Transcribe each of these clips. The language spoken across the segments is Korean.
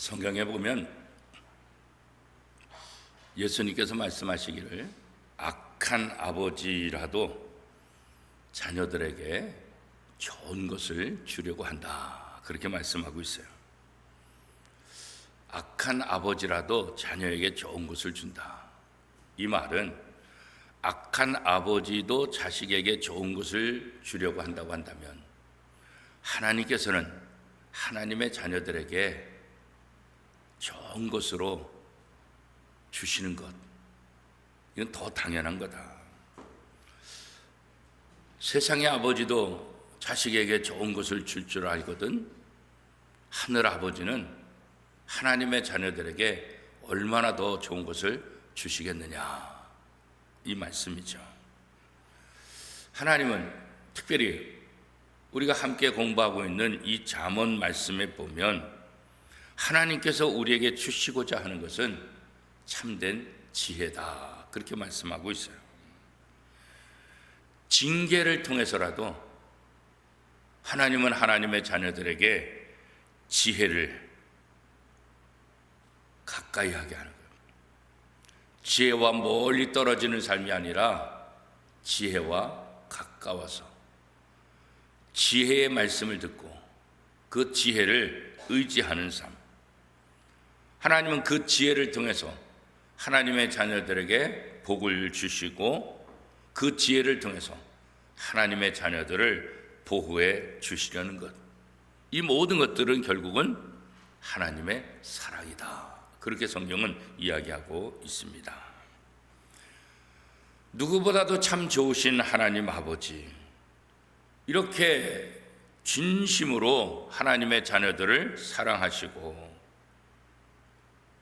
성경에 보면 예수님께서 말씀하시기를 악한 아버지라도 자녀들에게 좋은 것을 주려고 한다, 그렇게 말씀하고 있어요. 악한 아버지라도 자녀에게 좋은 것을 준다. 이 말은 악한 아버지도 자식에게 좋은 것을 주려고 한다고 한다면 하나님께서는 하나님의 자녀들에게 좋은 것으로 주시는 것, 이건 더 당연한 거다. 세상의 아버지도 자식에게 좋은 것을 줄 줄 알거든 하늘 아버지는 하나님의 자녀들에게 얼마나 더 좋은 것을 주시겠느냐, 이 말씀이죠. 하나님은 특별히 우리가 함께 공부하고 있는 이 잠언 말씀에 보면 하나님께서 우리에게 주시고자 하는 것은 참된 지혜다, 그렇게 말씀하고 있어요. 징계를 통해서라도 하나님은 하나님의 자녀들에게 지혜를 가까이 하게 하는 거예요. 지혜와 멀리 떨어지는 삶이 아니라 지혜와 가까워서 지혜의 말씀을 듣고 그 지혜를 의지하는 삶. 하나님은 그 지혜를 통해서 하나님의 자녀들에게 복을 주시고 그 지혜를 통해서 하나님의 자녀들을 보호해 주시려는 것, 이 모든 것들은 결국은 하나님의 사랑이다, 그렇게 성경은 이야기하고 있습니다. 누구보다도 참 좋으신 하나님 아버지, 이렇게 진심으로 하나님의 자녀들을 사랑하시고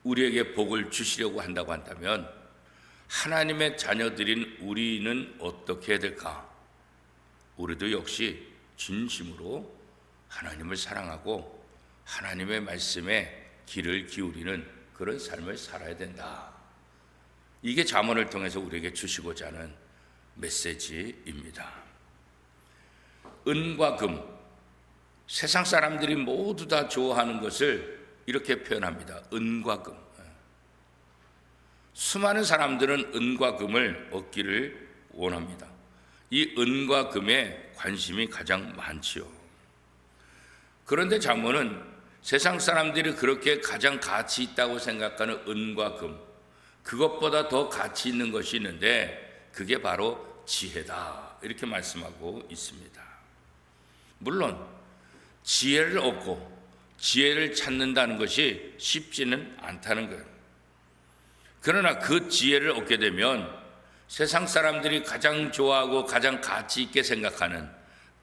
우리에게 복을 주시려고 한다고 한다면 하나님의 자녀들인 우리는 어떻게 해야 될까? 우리도 역시 진심으로 하나님을 사랑하고 하나님의 말씀에 귀를 기울이는 그런 삶을 살아야 된다. 이게 잠언을 통해서 우리에게 주시고자 하는 메시지입니다. 은과 금, 세상 사람들이 모두 다 좋아하는 것을 이렇게 표현합니다. 은과 금. 수많은 사람들은 은과 금을 얻기를 원합니다. 이 은과 금에 관심이 가장 많지요. 그런데 잠언은 세상 사람들이 그렇게 가장 가치 있다고 생각하는 은과 금, 그것보다 더 가치 있는 것이 있는데 그게 바로 지혜다, 이렇게 말씀하고 있습니다. 물론 지혜를 얻고 지혜를 찾는다는 것이 쉽지는 않다는 거예요. 그러나 그 지혜를 얻게 되면 세상 사람들이 가장 좋아하고 가장 가치 있게 생각하는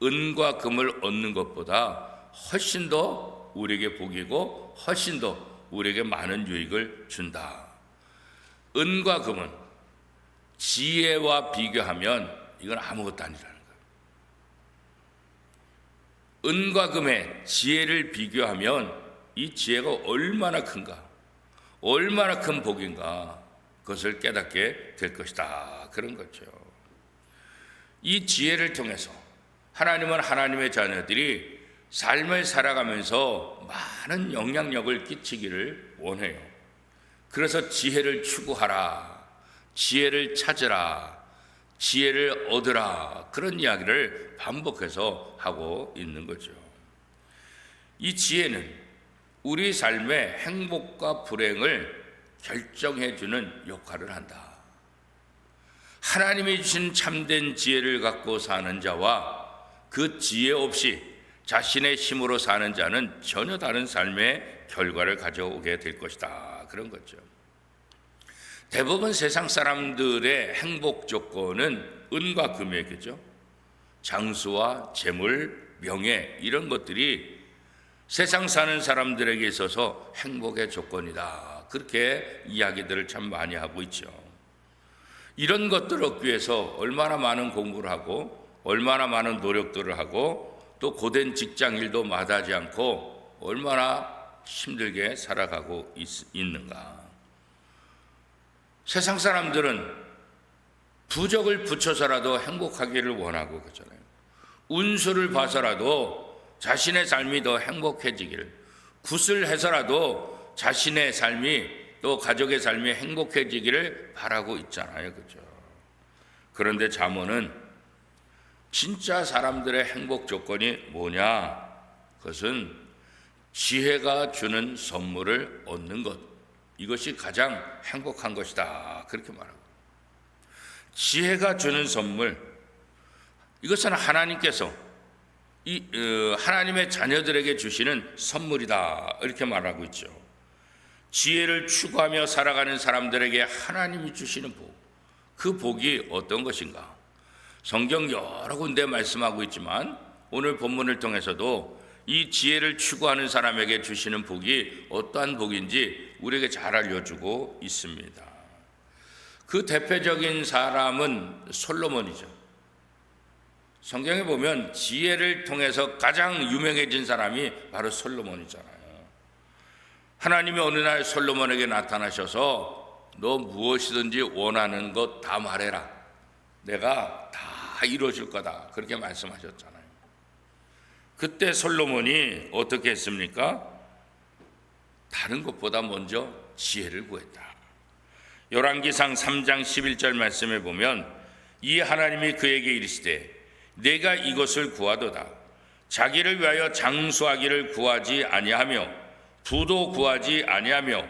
은과 금을 얻는 것보다 훨씬 더 우리에게 복이고 훨씬 더 우리에게 많은 유익을 준다. 은과 금은 지혜와 비교하면 이건 아무것도 아니라는 거예요. 은과 금의 지혜를 비교하면 이 지혜가 얼마나 큰가, 얼마나 큰 복인가, 그것을 깨닫게 될 것이다, 그런 거죠. 이 지혜를 통해서 하나님은 하나님의 자녀들이 삶을 살아가면서 많은 영향력을 끼치기를 원해요. 그래서 지혜를 추구하라, 지혜를 찾으라, 지혜를 얻으라, 그런 이야기를 반복해서 하고 있는 거죠. 이 지혜는 우리 삶의 행복과 불행을 결정해 주는 역할을 한다. 하나님이 주신 참된 지혜를 갖고 사는 자와 그 지혜 없이 자신의 힘으로 사는 자는 전혀 다른 삶의 결과를 가져오게 될 것이다, 그런 거죠. 대부분 세상 사람들의 행복 조건은 은과 금액이죠. 장수와 재물, 명예, 이런 것들이 세상 사는 사람들에게 있어서 행복의 조건이다, 그렇게 이야기들을 참 많이 하고 있죠. 이런 것들을 얻기 위해서 얼마나 많은 공부를 하고 얼마나 많은 노력들을 하고 또 고된 직장일도 마다하지 않고 얼마나 힘들게 살아가고 있는가. 세상 사람들은 부적을 붙여서라도 행복하기를 원하고 그러잖아요. 운수를 봐서라도 자신의 삶이 더 행복해지기를, 굿을 해서라도 자신의 삶이 또 가족의 삶이 행복해지기를 바라고 있잖아요. 그렇죠? 그런데 잠언은 진짜 사람들의 행복 조건이 뭐냐? 그것은 지혜가 주는 선물을 얻는 것. 이것이 가장 행복한 것이다. 그렇게 말하고. 지혜가 주는 선물. 이것은 하나님께서 하나님의 자녀들에게 주시는 선물이다. 이렇게 말하고 있죠. 지혜를 추구하며 살아가는 사람들에게 하나님이 주시는 복. 그 복이 어떤 것인가? 성경 여러 군데 말씀하고 있지만 오늘 본문을 통해서도 이 지혜를 추구하는 사람에게 주시는 복이 어떠한 복인지 우리에게 잘 알려주고 있습니다. 그 대표적인 사람은 솔로몬이죠. 성경에 보면 지혜를 통해서 가장 유명해진 사람이 바로 솔로몬이잖아요. 하나님이 어느 날 솔로몬에게 나타나셔서 너 무엇이든지 원하는 것 다 말해라. 내가 다 이루어줄 거다. 그렇게 말씀하셨잖아요. 그때 솔로몬이 어떻게 했습니까? 다른 것보다 먼저 지혜를 구했다. 열왕기상 3장 11절 말씀에 보면 이 하나님이 그에게 이르시되 내가 이것을 구하도다. 자기를 위하여 장수하기를 구하지 아니하며 부도 구하지 아니하며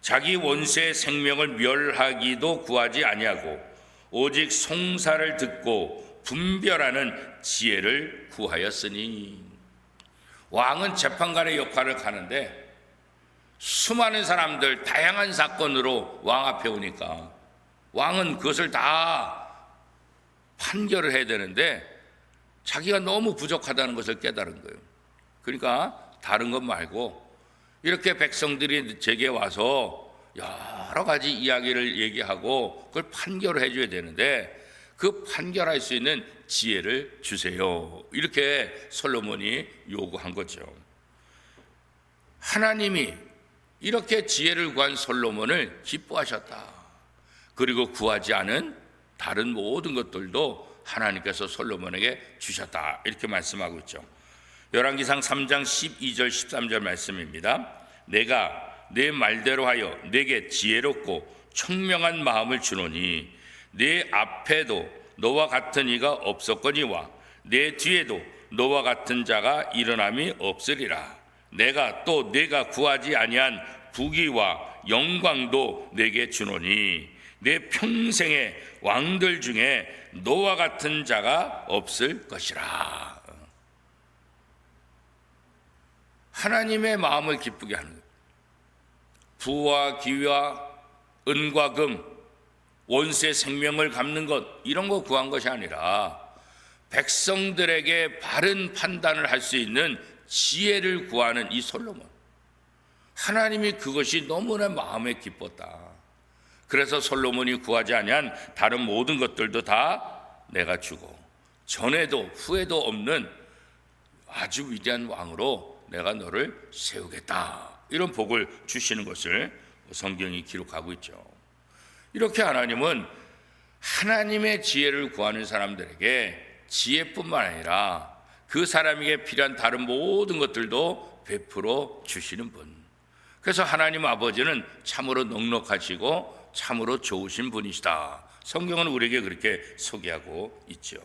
자기 원수의 생명을 멸하기도 구하지 아니하고 오직 송사를 듣고 분별하는 지혜를 구하였으니. 왕은 재판관의 역할을 하는데 수많은 사람들 다양한 사건으로 왕 앞에 오니까 왕은 그것을 다 판결을 해야 되는데 자기가 너무 부족하다는 것을 깨달은 거예요. 그러니까 다른 것 말고 이렇게 백성들이 제게 와서 여러 가지 이야기를 얘기하고 그걸 판결을 해줘야 되는데 그 판결할 수 있는 지혜를 주세요. 이렇게 솔로몬이 요구한 거죠. 하나님이 이렇게 지혜를 구한 솔로몬을 기뻐하셨다. 그리고 구하지 않은 다른 모든 것들도 하나님께서 솔로몬에게 주셨다. 이렇게 말씀하고 있죠. 열왕기상 3장 12절 13절 말씀입니다. 내가 내 말대로 하여 내게 지혜롭고 청명한 마음을 주노니 내 앞에도 너와 같은 이가 없었거니와 내 뒤에도 너와 같은 자가 일어남이 없으리라. 내가 또 내가 구하지 아니한 부귀와 영광도 내게 주노니 내 평생의 왕들 중에 너와 같은 자가 없을 것이라. 하나님의 마음을 기쁘게 하는 것. 부와 기와 은과 금, 원수의 생명을 갚는 것, 이런 거 구한 것이 아니라 백성들에게 바른 판단을 할 수 있는 지혜를 구하는 이 솔로몬. 하나님이 그것이 너무나 마음에 기뻤다. 그래서 솔로몬이 구하지 아니한 다른 모든 것들도 다 내가 주고 전에도 후에도 없는 아주 위대한 왕으로 내가 너를 세우겠다. 이런 복을 주시는 것을 성경이 기록하고 있죠. 이렇게 하나님은 하나님의 지혜를 구하는 사람들에게 지혜뿐만 아니라 그 사람에게 필요한 다른 모든 것들도 베풀어 주시는 분. 그래서 하나님 아버지는 참으로 넉넉하시고 참으로 좋으신 분이시다. 성경은 우리에게 그렇게 소개하고 있죠.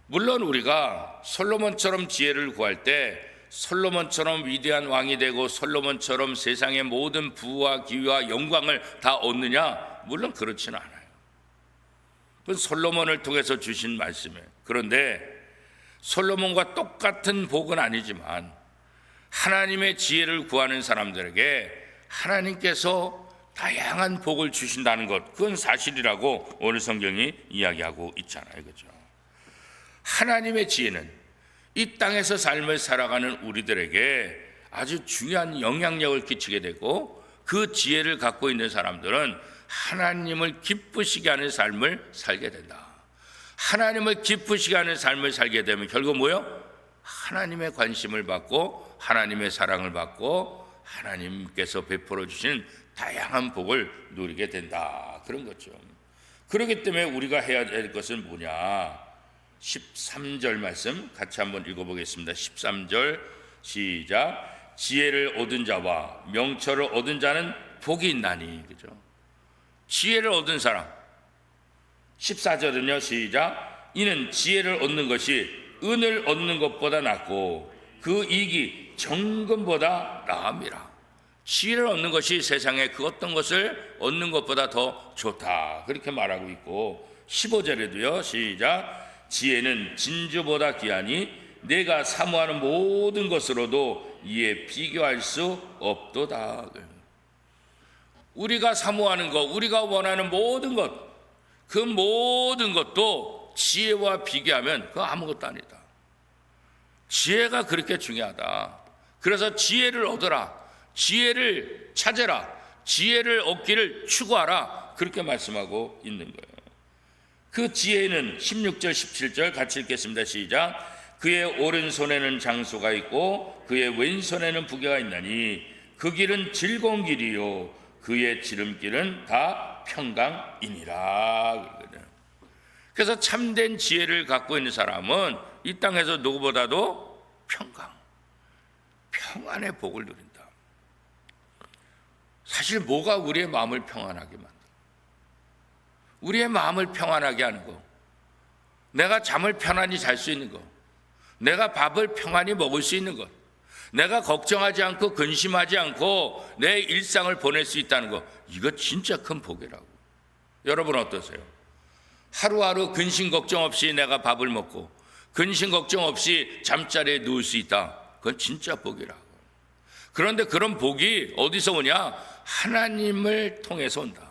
물론 우리가 솔로몬처럼 지혜를 구할 때 솔로몬처럼 위대한 왕이 되고 솔로몬처럼 세상의 모든 부와 기와 영광을 다 얻느냐? 물론 그렇지는 않아요. 그건 솔로몬을 통해서 주신 말씀이에요. 그런데 솔로몬과 똑같은 복은 아니지만 하나님의 지혜를 구하는 사람들에게 하나님께서 다양한 복을 주신다는 것, 그건 사실이라고 오늘 성경이 이야기하고 있잖아요. 그렇죠? 하나님의 지혜는 이 땅에서 삶을 살아가는 우리들에게 아주 중요한 영향력을 끼치게 되고 그 지혜를 갖고 있는 사람들은 하나님을 기쁘시게 하는 삶을 살게 된다. 하나님을 기쁘시게 하는 삶을 살게 되면 결국 뭐요? 하나님의 관심을 받고 하나님의 사랑을 받고 하나님께서 베풀어 주신 다양한 복을 누리게 된다. 그런 거죠. 그렇기 때문에 우리가 해야 될 것은 뭐냐? 13절 말씀 같이 한번 읽어보겠습니다. 13절 시작. 지혜를 얻은 자와 명철을 얻은 자는 복이 있나니. 그죠? 지혜를 얻은 사람. 14절은요, 시작. 이는 지혜를 얻는 것이 은을 얻는 것보다 낫고 그 이익이 정금보다 나음이라. 지혜를 얻는 것이 세상에 그 어떤 것을 얻는 것보다 더 좋다, 그렇게 말하고 있고, 15절에도요, 시작. 지혜는 진주보다 귀하니 내가 사모하는 모든 것으로도 이에 비교할 수 없도다. 우리가 사모하는 것, 우리가 원하는 모든 것, 그 모든 것도 지혜와 비교하면 그거 아무것도 아니다. 지혜가 그렇게 중요하다. 그래서 지혜를 얻어라, 지혜를 찾아라, 지혜를 얻기를 추구하라, 그렇게 말씀하고 있는 거예요. 그 지혜는 16절 17절 같이 읽겠습니다. 시작. 그의 오른손에는 장소가 있고 그의 왼손에는 부계가 있나니 그 길은 즐거운 길이요 그의 지름길은 다 평강이니라. 그래서 참된 지혜를 갖고 있는 사람은 이 땅에서 누구보다도 평안의 복을 누린다. 사실 뭐가 우리의 마음을 평안하게 만들어? 우리의 마음을 평안하게 하는 거, 내가 잠을 편안히 잘 수 있는 거, 내가 밥을 평안히 먹을 수 있는 것, 내가 걱정하지 않고 근심하지 않고 내 일상을 보낼 수 있다는 것, 이거 진짜 큰 복이라고. 여러분 어떠세요? 하루하루 근심 걱정 없이 내가 밥을 먹고 근심 걱정 없이 잠자리에 누울 수 있다, 그건 진짜 복이라고. 그런데 그런 복이 어디서 오냐? 하나님을 통해서 온다.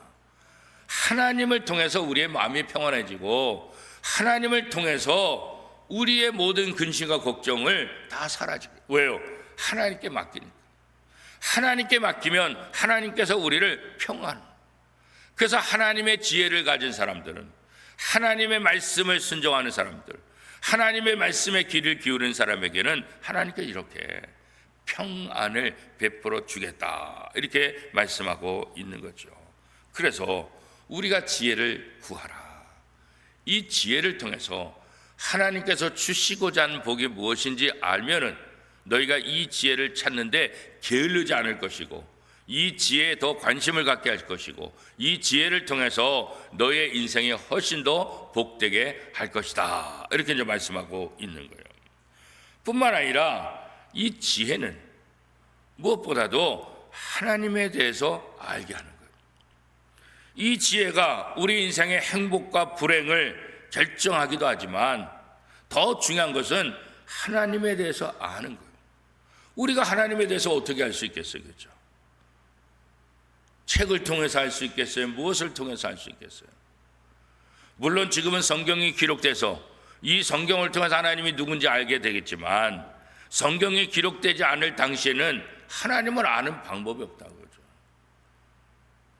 하나님을 통해서 우리의 마음이 평안해지고 하나님을 통해서 우리의 모든 근심과 걱정을 다 사라지고. 왜요? 하나님께 맡기니까. 하나님께 맡기면 하나님께서 우리를 평안. 그래서 하나님의 지혜를 가진 사람들은, 하나님의 말씀을 순종하는 사람들, 하나님의 말씀에 귀를 기울인 사람에게는 하나님께 이렇게 평안을 베풀어 주겠다, 이렇게 말씀하고 있는 거죠. 그래서 우리가 지혜를 구하라. 이 지혜를 통해서 하나님께서 주시고자 하는 복이 무엇인지 알면은 너희가 이 지혜를 찾는데 게을르지 않을 것이고, 이 지혜에 더 관심을 갖게 할 것이고, 이 지혜를 통해서 너의 인생이 훨씬 더 복되게 할 것이다, 이렇게 이제 말씀하고 있는 거예요. 뿐만 아니라 이 지혜는 무엇보다도 하나님에 대해서 알게 하는 거예요. 이 지혜가 우리 인생의 행복과 불행을 결정하기도 하지만 더 중요한 것은 하나님에 대해서 아는 거예요. 우리가 하나님에 대해서 어떻게 알 수 있겠어요? 그렇죠? 책을 통해서 알 수 있겠어요? 무엇을 통해서 알 수 있겠어요? 물론 지금은 성경이 기록돼서 이 성경을 통해서 하나님이 누군지 알게 되겠지만, 성경이 기록되지 않을 당시에는 하나님을 아는 방법이 없다고 그러죠.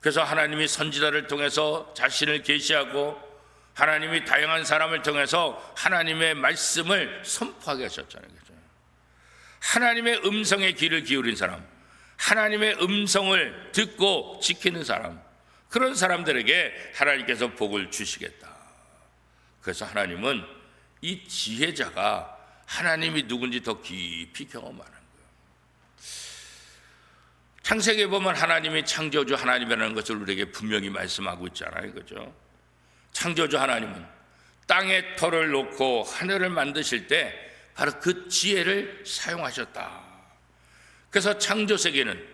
그래서 하나님이 선지자를 통해서 자신을 계시하고 하나님이 다양한 사람을 통해서 하나님의 말씀을 선포하게 하셨잖아요. 그렇죠? 하나님의 음성에 귀를 기울인 사람, 하나님의 음성을 듣고 지키는 사람, 그런 사람들에게 하나님께서 복을 주시겠다. 그래서 하나님은 이 지혜자가 하나님이 누군지 더 깊이 경험하는 거예요. 창세기에 보면 하나님이 창조주 하나님이라는 것을 우리에게 분명히 말씀하고 있잖아요. 그죠? 창조주 하나님은 땅에 털을 놓고 하늘을 만드실 때 바로 그 지혜를 사용하셨다. 그래서 창조세계는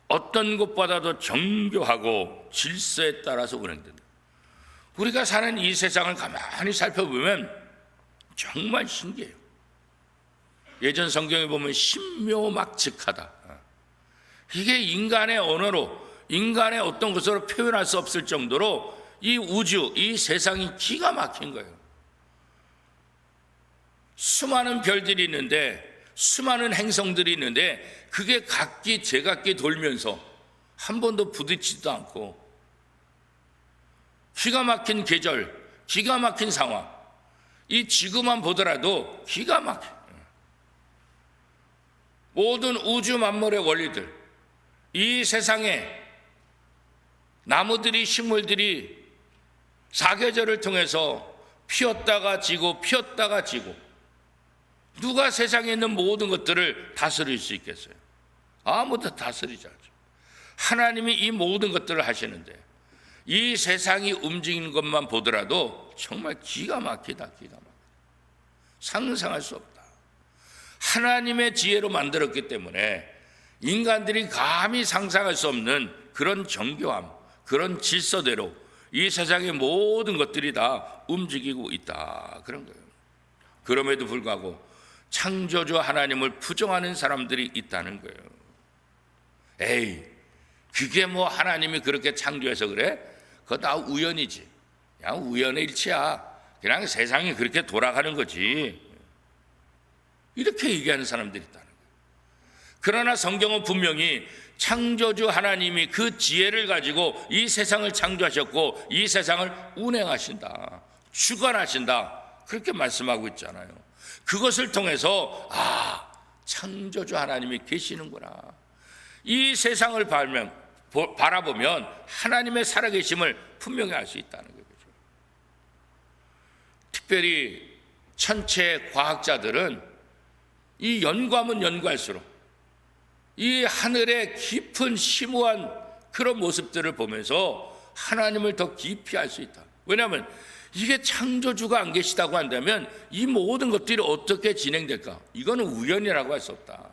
어떤 것보다도 정교하고 질서에 따라서 운행된다. 우리가 사는 이 세상을 가만히 살펴보면 정말 신기해요. 예전 성경에 보면 신묘막측하다. 이게 인간의 언어로, 인간의 어떤 것으로 표현할 수 없을 정도로 이 우주, 이 세상이 기가 막힌 거예요. 수많은 별들이 있는데, 수많은 행성들이 있는데 그게 각기 제각기 돌면서 한 번도 부딪히지도 않고, 기가 막힌 계절, 기가 막힌 상황, 이 지구만 보더라도 기가 막혀. 모든 우주 만물의 원리들, 이 세상에 나무들이, 식물들이 사계절을 통해서 피었다가 지고 피었다가 지고, 누가 세상에 있는 모든 것들을 다스릴 수 있겠어요? 아무도 다스리지 않죠. 하나님이 이 모든 것들을 하시는데 이 세상이 움직이는 것만 보더라도 정말 기가 막히다. 상상할 수 없다. 하나님의 지혜로 만들었기 때문에 인간들이 감히 상상할 수 없는 그런 정교함, 그런 질서대로 이 세상의 모든 것들이 다 움직이고 있다. 그런 거예요. 그럼에도 불구하고 창조주 하나님을 부정하는 사람들이 있다는 거예요. 에이, 그게 뭐 하나님이 그렇게 창조해서 그래? 그거 다 우연이지. 그냥 우연의 일치야. 그냥 세상이 그렇게 돌아가는 거지. 이렇게 얘기하는 사람들이 있다는 거예요. 그러나 성경은 분명히 창조주 하나님이 그 지혜를 가지고 이 세상을 창조하셨고 이 세상을 운행하신다, 주관하신다, 그렇게 말씀하고 있잖아요. 그것을 통해서 창조주 하나님이 계시는구나. 이 세상을 바라보면 하나님의 살아계심을 분명히 알 수 있다는 거죠. 특별히 천체 과학자들은 이 연구하면 연구할수록 이 하늘의 깊은 심오한 그런 모습들을 보면서 하나님을 더 깊이 알 수 있다. 왜냐하면 이게 창조주가 안 계시다고 한다면 이 모든 것들이 어떻게 진행될까? 이거는 우연이라고 할 수 없다.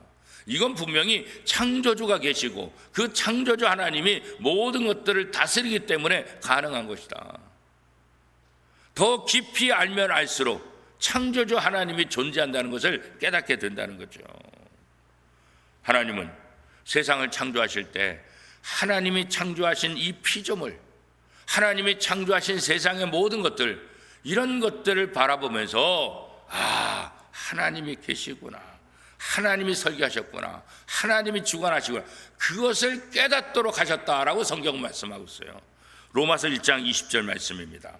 이건 분명히 창조주가 계시고 그 창조주 하나님이 모든 것들을 다스리기 때문에 가능한 것이다. 더 깊이 알면 알수록 창조주 하나님이 존재한다는 것을 깨닫게 된다는 거죠. 하나님은 세상을 창조하실 때 하나님이 창조하신 이 피조물, 하나님이 창조하신 세상의 모든 것들, 이런 것들을 바라보면서 하나님이 계시구나, 하나님이 설계하셨구나, 하나님이 주관하시구나, 그것을 깨닫도록 하셨다라고 성경 말씀하고 있어요. 로마서 1장 20절 말씀입니다.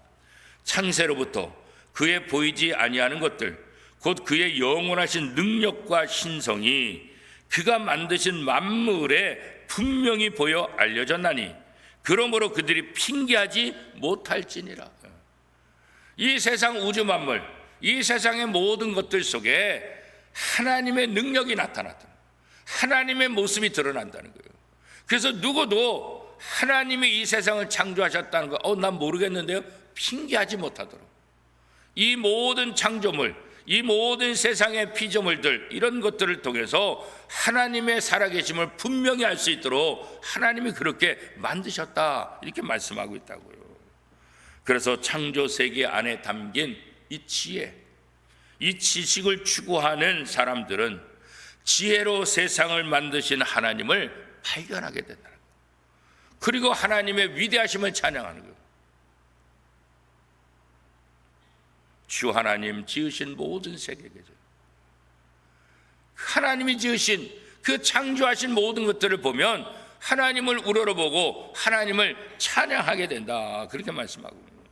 창세로부터 그의 보이지 아니하는 것들, 곧 그의 영원하신 능력과 신성이 그가 만드신 만물에 분명히 보여 알려졌나니 그러므로 그들이 핑계하지 못할지니라. 이 세상 우주 만물, 이 세상의 모든 것들 속에 하나님의 능력이 나타났다, 하나님의 모습이 드러난다는 거예요. 그래서 누구도 하나님이 이 세상을 창조하셨다는 거 난 모르겠는데요, 핑계하지 못하도록 이 모든 창조물, 이 모든 세상의 피조물들, 이런 것들을 통해서 하나님의 살아계심을 분명히 알 수 있도록 하나님이 그렇게 만드셨다, 이렇게 말씀하고 있다고요. 그래서 창조 세계 안에 담긴 이 지혜, 이 지식을 추구하는 사람들은 지혜로 세상을 만드신 하나님을 발견하게 된다는 거예요. 그리고 하나님의 위대하심을 찬양하는 거예요. 주 하나님 지으신 모든 세계계죠. 하나님이 지으신 그 창조하신 모든 것들을 보면 하나님을 우러러보고 하나님을 찬양하게 된다, 그렇게 말씀하고 있습니다.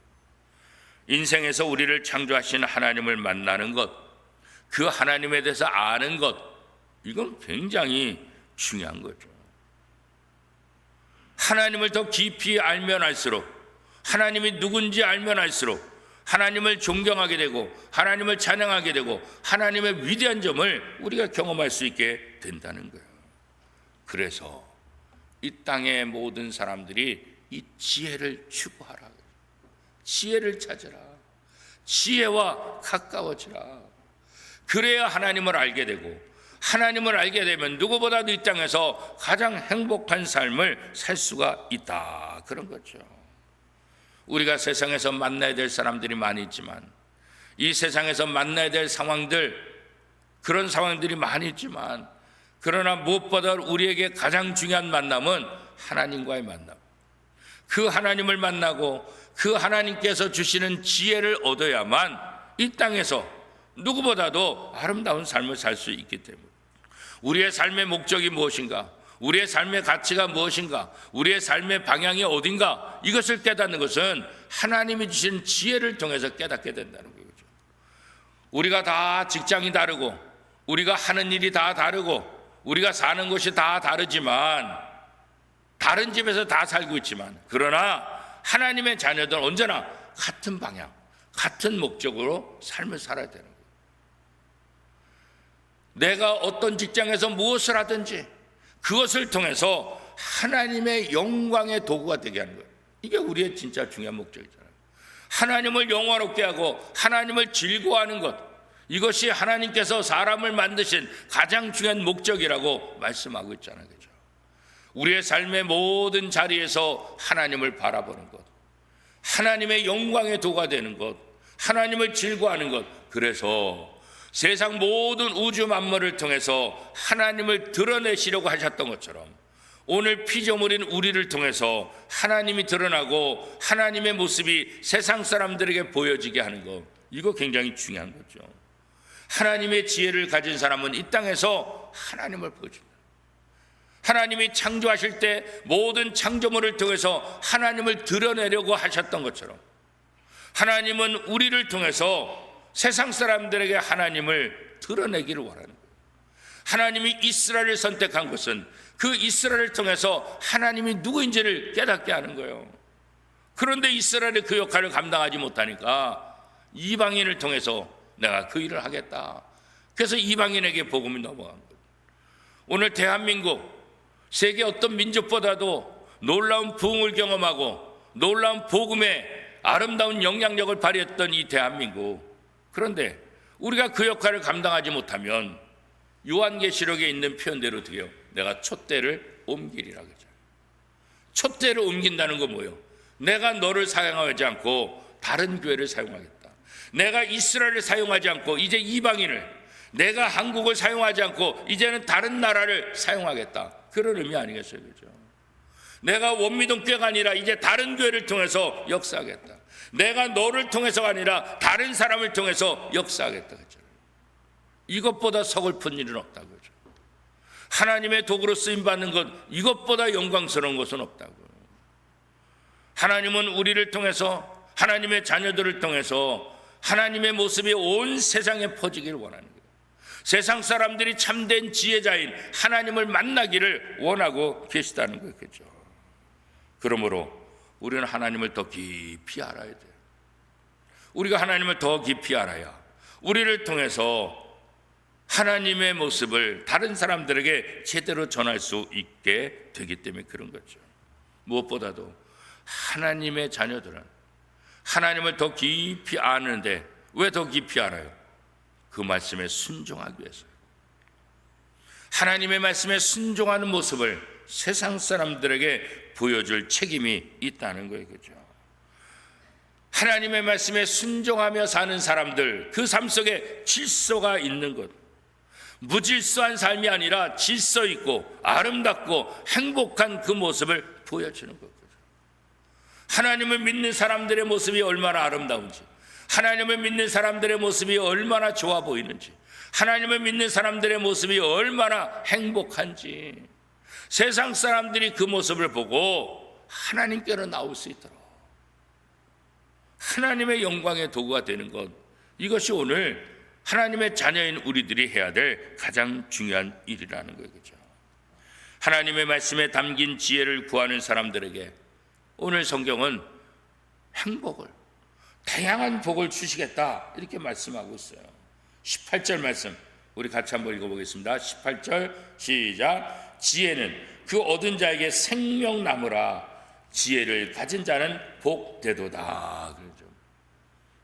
인생에서 우리를 창조하신 하나님을 만나는 것, 그 하나님에 대해서 아는 것, 이건 굉장히 중요한 거죠. 하나님을 더 깊이 알면 알수록, 하나님이 누군지 알면 알수록 하나님을 존경하게 되고 하나님을 찬양하게 되고 하나님의 위대한 점을 우리가 경험할 수 있게 된다는 거예요. 그래서 이 땅의 모든 사람들이 이 지혜를 추구하라, 지혜를 찾으라, 지혜와 가까워지라. 그래야 하나님을 알게 되고, 하나님을 알게 되면 누구보다도 이 땅에서 가장 행복한 삶을 살 수가 있다, 그런 거죠. 우리가 세상에서 만나야 될 사람들이 많이 있지만, 이 세상에서 만나야 될 상황들, 그런 상황들이 많이 있지만, 그러나 무엇보다 우리에게 가장 중요한 만남은 하나님과의 만남. 그 하나님을 만나고 그 하나님께서 주시는 지혜를 얻어야만 이 땅에서 누구보다도 아름다운 삶을 살 수 있기 때문에, 우리의 삶의 목적이 무엇인가, 우리의 삶의 가치가 무엇인가, 우리의 삶의 방향이 어딘가, 이것을 깨닫는 것은 하나님이 주신 지혜를 통해서 깨닫게 된다는 거죠. 우리가 다 직장이 다르고 우리가 하는 일이 다 다르고 우리가 사는 곳이 다 다르지만, 다른 집에서 다 살고 있지만, 그러나 하나님의 자녀들은 언제나 같은 방향, 같은 목적으로 삶을 살아야 되는 거예요. 내가 어떤 직장에서 무엇을 하든지, 그것을 통해서 하나님의 영광의 도구가 되게 하는 거예요. 이게 우리의 진짜 중요한 목적이잖아요. 하나님을 영화롭게 하고 하나님을 즐거워하는 것, 이것이 하나님께서 사람을 만드신 가장 중요한 목적이라고 말씀하고 있잖아요. 그죠? 우리의 삶의 모든 자리에서 하나님을 바라보는 것, 하나님의 영광의 도가 되는 것, 하나님을 즐거워하는 것. 그래서 세상 모든 우주 만물을 통해서 하나님을 드러내시려고 하셨던 것처럼 오늘 피조물인 우리를 통해서 하나님이 드러나고 하나님의 모습이 세상 사람들에게 보여지게 하는 것, 이거 굉장히 중요한 거죠. 하나님의 지혜를 가진 사람은 이 땅에서 하나님을 보여줍니다. 하나님이 창조하실 때 모든 창조물을 통해서 하나님을 드러내려고 하셨던 것처럼 하나님은 우리를 통해서 세상 사람들에게 하나님을 드러내기를 원하는 거예요. 하나님이 이스라엘을 선택한 것은 그 이스라엘을 통해서 하나님이 누구인지를 깨닫게 하는 거예요. 그런데 이스라엘이 그 역할을 감당하지 못하니까 이방인을 통해서 내가 그 일을 하겠다. 그래서 이방인에게 복음이 넘어간 거예요. 오늘 대한민국 세계 어떤 민족보다도 놀라운 부흥을 경험하고 놀라운 복음의 아름다운 영향력을 발휘했던 이 대한민국, 그런데 우리가 그 역할을 감당하지 못하면 요한계시록에 있는 표현대로 어떻게 해요? 내가 촛대를 옮기리라 그러죠. 촛대를 옮긴다는 건 뭐예요? 내가 너를 사용하지 않고 다른 교회를 사용하겠다. 내가 이스라엘을 사용하지 않고 이제 이방인을, 내가 한국을 사용하지 않고 이제는 다른 나라를 사용하겠다. 그런 의미 아니겠어요? 그죠? 내가 원미동 교회가 아니라 이제 다른 교회를 통해서 역사하겠다. 내가 너를 통해서가 아니라 다른 사람을 통해서 역사하겠다. 그죠? 이것보다 서글픈 일은 없다고 그죠? 하나님의 도구로 쓰임받는 것, 이것보다 영광스러운 것은 없다고. 하나님은 우리를 통해서, 하나님의 자녀들을 통해서 하나님의 모습이 온 세상에 퍼지기를 원하는 거예요. 세상 사람들이 참된 지혜자인 하나님을 만나기를 원하고 계시다는 거예요. 그죠? 그러므로 우리는 하나님을 더 깊이 알아야 돼요. 우리가 하나님을 더 깊이 알아야 우리를 통해서 하나님의 모습을 다른 사람들에게 제대로 전할 수 있게 되기 때문에 그런 거죠. 무엇보다도 하나님의 자녀들은 하나님을 더 깊이 아는데, 왜 더 깊이 알아요? 그 말씀에 순종하기 위해서요. 하나님의 말씀에 순종하는 모습을 세상 사람들에게 보여줄 책임이 있다는 거예요. 그죠? 하나님의 말씀에 순종하며 사는 사람들, 그 삶 속에 질서가 있는 것, 무질서한 삶이 아니라 질서 있고 아름답고 행복한 그 모습을 보여주는 거죠. 하나님을 믿는 사람들의 모습이 얼마나 아름다운지, 하나님을 믿는 사람들의 모습이 얼마나 좋아 보이는지, 하나님을 믿는 사람들의 모습이 얼마나 행복한지, 세상 사람들이 그 모습을 보고 하나님께로 나올 수 있도록 하나님의 영광의 도구가 되는 것, 이것이 오늘 하나님의 자녀인 우리들이 해야 될 가장 중요한 일이라는 거예요. 그렇죠? 하나님의 말씀에 담긴 지혜를 구하는 사람들에게 오늘 성경은 행복을, 다양한 복을 주시겠다 이렇게 말씀하고 있어요. 18절 말씀 우리 같이 한번 읽어보겠습니다. 18절 시작. 지혜는 그 얻은 자에게 생명나무라, 지혜를 가진 자는 복되도다. 그렇죠?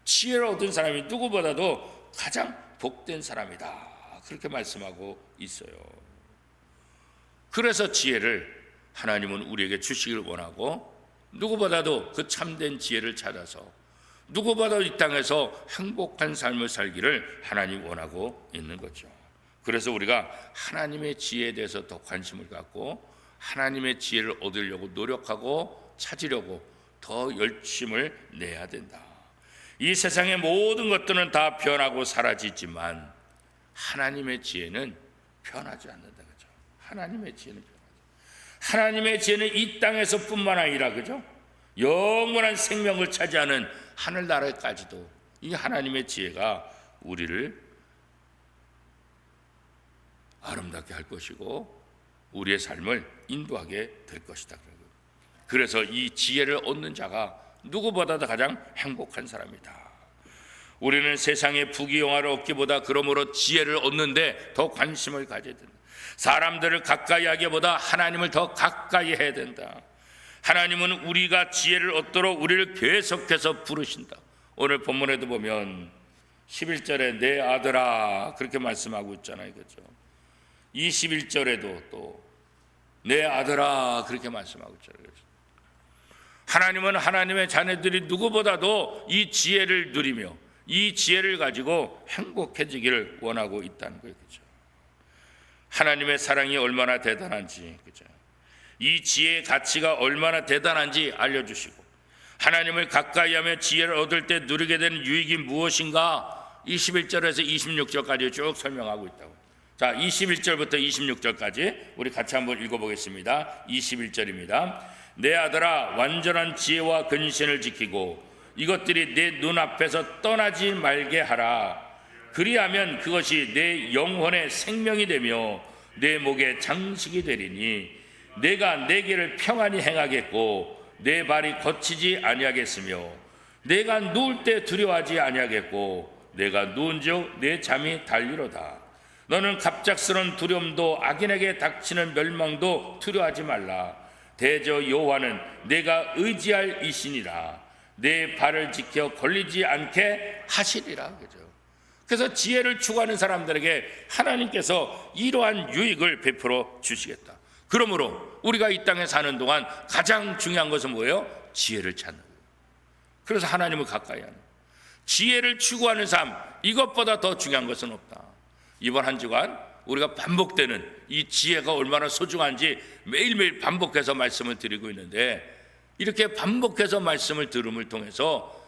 지혜를 얻은 사람이 누구보다도 가장 복된 사람이다, 그렇게 말씀하고 있어요. 그래서 지혜를 하나님은 우리에게 주시길 원하고, 누구보다도 그 참된 지혜를 찾아서 누구보다도 이 땅에서 행복한 삶을 살기를 하나님 원하고 있는 거죠. 그래서 우리가 하나님의 지혜에 대해서 더 관심을 갖고 하나님의 지혜를 얻으려고 노력하고 찾으려고 더 열심을 내야 된다. 이 세상의 모든 것들은 다 변하고 사라지지만 하나님의 지혜는 변하지 않는다. 그죠? 하나님의 지혜는 변하지. 하나님의 지혜는 이 땅에서뿐만 아니라, 그죠? 영원한 생명을 차지하는 하늘나라까지도 이 하나님의 지혜가 우리를 아름답게 할 것이고 우리의 삶을 인도하게 될 것이다. 그래서 이 지혜를 얻는 자가 누구보다도 가장 행복한 사람이다. 우리는 세상의 부귀영화를 얻기보다 그러므로 지혜를 얻는데 더 관심을 가져야 된다. 사람들을 가까이 하기보다 하나님을 더 가까이 해야 된다. 하나님은 우리가 지혜를 얻도록 우리를 계속해서 부르신다. 오늘 본문에도 보면 11절에 내 아들아 그렇게 말씀하고 있잖아요. 그렇죠? 21절에도 또 내 아들아 그렇게 말씀하고 있잖아요. 하나님은 하나님의 자녀들이 누구보다도 이 지혜를 누리며 이 지혜를 가지고 행복해지기를 원하고 있다는 거예요. 그렇죠? 하나님의 사랑이 얼마나 대단한지, 그렇죠? 이 지혜의 가치가 얼마나 대단한지 알려주시고, 하나님을 가까이하며 지혜를 얻을 때 누리게 되는 유익이 무엇인가 21절에서 26절까지 쭉 설명하고 있다고. 자, 21절부터 26절까지 우리 같이 한번 읽어보겠습니다. 21절입니다. 내 아들아 완전한 지혜와 근신을 지키고 이것들이 내 눈앞에서 떠나지 말게 하라. 그리하면 그것이 내 영혼의 생명이 되며 내 목의 장식이 되리니 내가 내 길을 평안히 행하겠고 내 발이 거치지 아니하겠으며 내가 누울 때 두려워하지 아니하겠고 내가 누운즉 내 잠이 달리로다. 너는 갑작스런 두려움도 악인에게 닥치는 멸망도 두려워하지 말라. 대저 여호와는 내가 의지할 이시니라. 내 발을 지켜 걸리지 않게 하시리라. 그죠? 그래서 지혜를 추구하는 사람들에게 하나님께서 이러한 유익을 베풀어 주시겠다. 그러므로 우리가 이 땅에 사는 동안 가장 중요한 것은 뭐예요? 지혜를 찾는 거예요. 그래서 하나님을 가까이 하는 거예요. 지혜를 추구하는 삶, 이것보다 더 중요한 것은 없다. 이번 한 주간 우리가 반복되는 이 지혜가 얼마나 소중한지 매일매일 반복해서 말씀을 드리고 있는데, 이렇게 반복해서 말씀을 들음을 통해서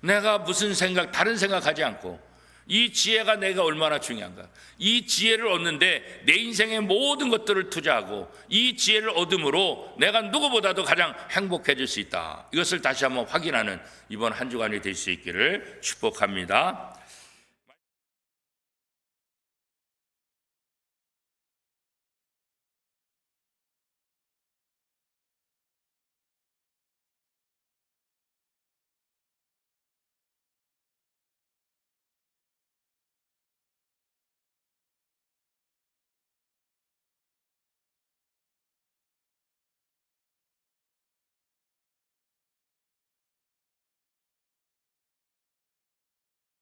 내가 무슨 생각, 다른 생각하지 않고 이 지혜가 내가 얼마나 중요한가, 이 지혜를 얻는데 내 인생의 모든 것들을 투자하고 이 지혜를 얻음으로 내가 누구보다도 가장 행복해질 수 있다. 이것을 다시 한번 확인하는 이번 한 주간이 될 수 있기를 축복합니다.